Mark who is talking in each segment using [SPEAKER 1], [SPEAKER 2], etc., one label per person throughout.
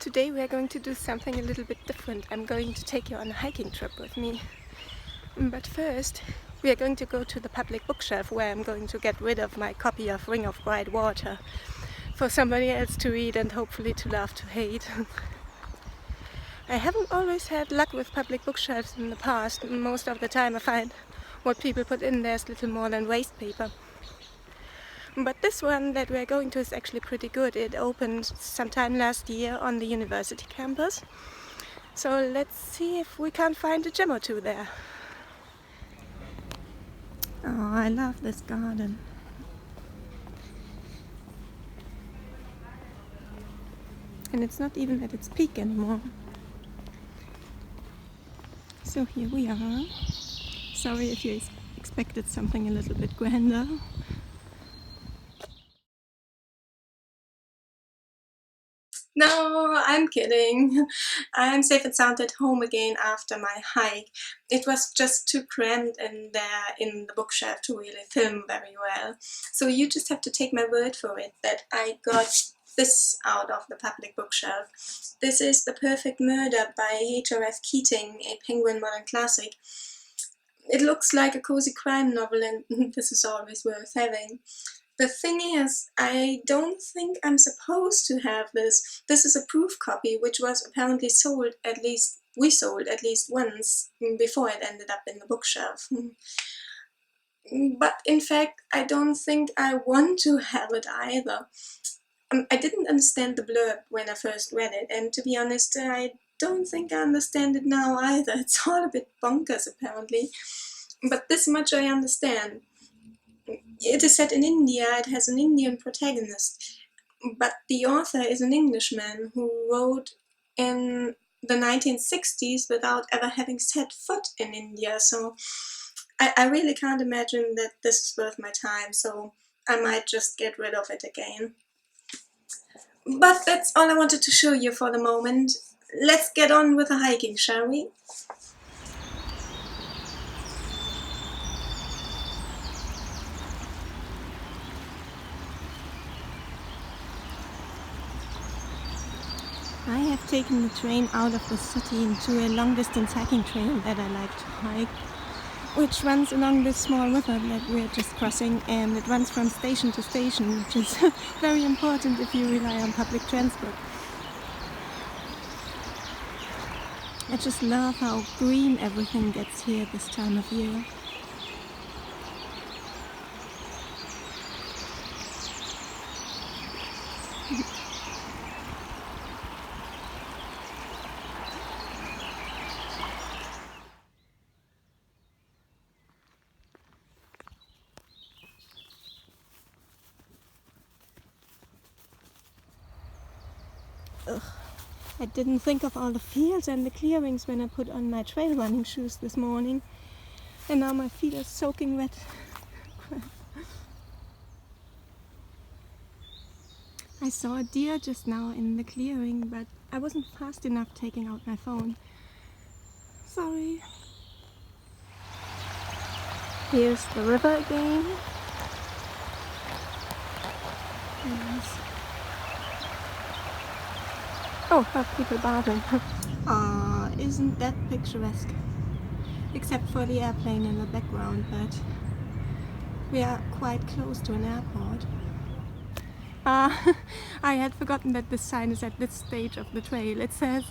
[SPEAKER 1] Today we are going to do something a little bit different. I'm going to take you on a hiking trip with me. But first, we are going to go to the public bookshelf where I'm going to get rid of my copy of Ring of Bright Water for somebody else to read and hopefully to love to hate. I haven't always had luck with public bookshelves in the past. Most of the time I find what people put in there is little more than waste paper. But this one that we're going to is actually pretty good. It opened sometime last year on the university campus. So let's see if we can't find a gem or two there. Oh, I love this garden. And it's not even at its peak anymore. So here we are. Sorry if you expected something a little bit grander. No, I'm kidding. I'm safe and sound at home again after my hike. It was just too cramped in there in the bookshelf to really film very well. So you just have to take my word for it that I got this out of the public bookshelf. This is The Perfect Murder by H.R.F. Keating, a Penguin modern classic. It looks like a cozy crime novel, and this is always worth having. The thing is, I don't think I'm supposed to have this. This is a proof copy, which was apparently sold at least once before it ended up in the bookshelf. But in fact, I don't think I want to have it either. I didn't understand the blurb when I first read it, and to be honest, I don't think I understand it now either. It's all a bit bonkers, apparently. But this much I understand. It is set in India, it has an Indian protagonist, but the author is an Englishman who wrote in the 1960s without ever having set foot in India, so I really can't imagine that this is worth my time, so I might just get rid of it again. But that's all I wanted to show you for the moment. Let's get on with the hiking, shall we? I have taken the train out of the city into a long-distance hiking trail that I like to hike, which runs along this small river that we're just crossing, and it runs from station to station, which is very important if you rely on public transport. I just love how green everything gets here this time of year. Ugh. I didn't think of all the fields and the clearings when I put on my trail running shoes this morning, and now my feet are soaking wet. I saw a deer just now in the clearing, but I wasn't fast enough taking out my phone. Sorry. Here's the river again. Yes. Oh, have people bathing. Isn't that picturesque? Except for the airplane in the background, but we are quite close to an airport. I had forgotten that this sign is at this stage of the trail. It says,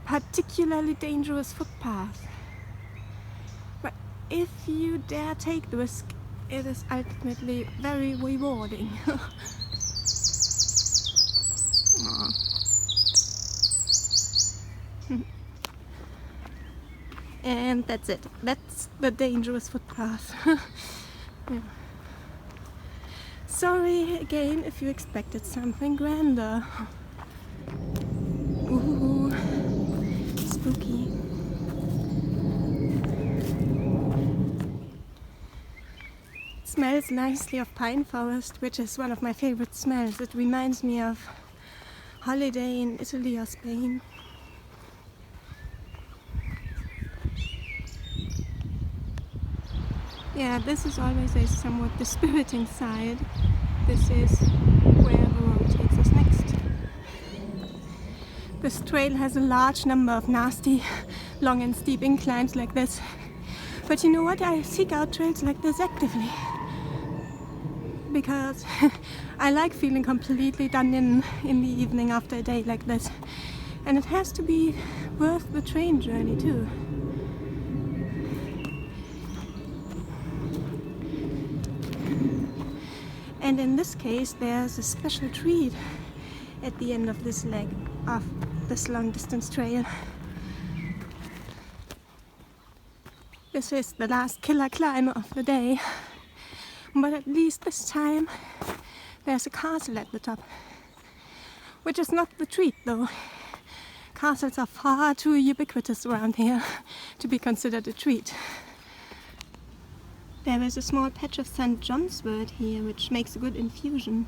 [SPEAKER 1] particularly dangerous footpath. But if you dare take the risk, it is ultimately very rewarding. And that's it. That's the dangerous footpath. Yeah. Sorry again if you expected something grander. Ooh, spooky. It smells nicely of pine forest, which is one of my favorite smells. It reminds me of holiday in Italy or Spain. Yeah, this is always a somewhat dispiriting side. This is where the road takes us next. This trail has a large number of nasty, long and steep inclines like this. But you know what? I seek out trails like this actively. Because I like feeling completely done in the evening after a day like this. And it has to be worth the train journey too. And in this case, there's a special treat at the end of this leg of this long distance trail. This is the last killer climb of the day, but at least this time there's a castle at the top, which is not the treat though. Castles are far too ubiquitous around here to be considered a treat. There is a small patch of St. John's wort here, which makes a good infusion.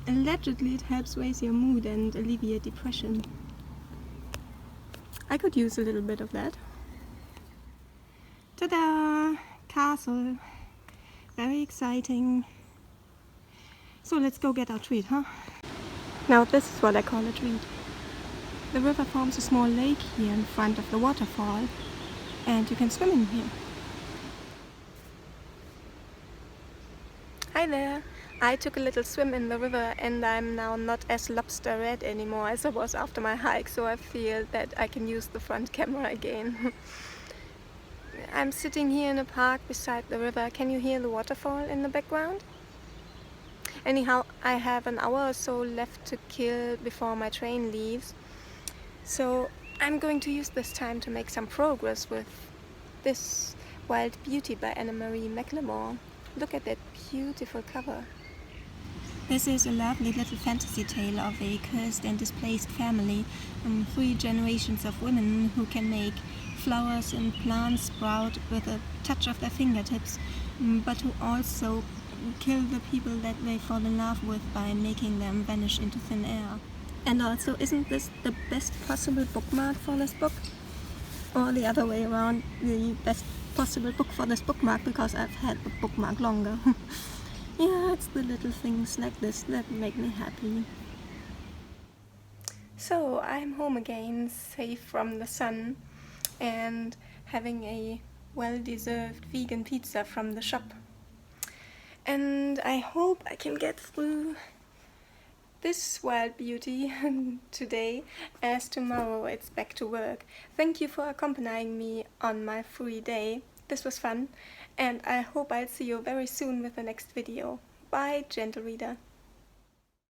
[SPEAKER 1] Allegedly it helps raise your mood and alleviate depression. I could use a little bit of that. Ta-da! Castle. Very exciting. So let's go get our treat, huh? Now this is what I call a treat. The river forms a small lake here in front of the waterfall, and you can swim in here. Hi there! I took a little swim in the river and I'm now not as lobster red anymore as I was after my hike, so I feel that I can use the front camera again. I'm sitting here in a park beside the river. Can you hear the waterfall in the background? Anyhow, I have an hour or so left to kill before my train leaves, so I'm going to use this time to make some progress with this Wild Beauty by Anne-Marie McLemore. Look at that beautiful cover. This is a lovely little fantasy tale of a cursed and displaced family, 3 generations of women who can make flowers and plants sprout with a touch of their fingertips, but who also kill the people that they fall in love with by making them vanish into thin air. And also, isn't this the best possible bookmark for this book? Or the other way around, the best possible book for this bookmark, because I've had the bookmark longer. Yeah, it's the little things like this that make me happy. So I'm home again, safe from the sun, and having a well-deserved vegan pizza from the shop. And I hope I can get through this Wild Beauty today, as tomorrow it's back to work. Thank you for accompanying me on my free day. This was fun, and I hope I'll see you very soon with the next video. Bye, gentle reader.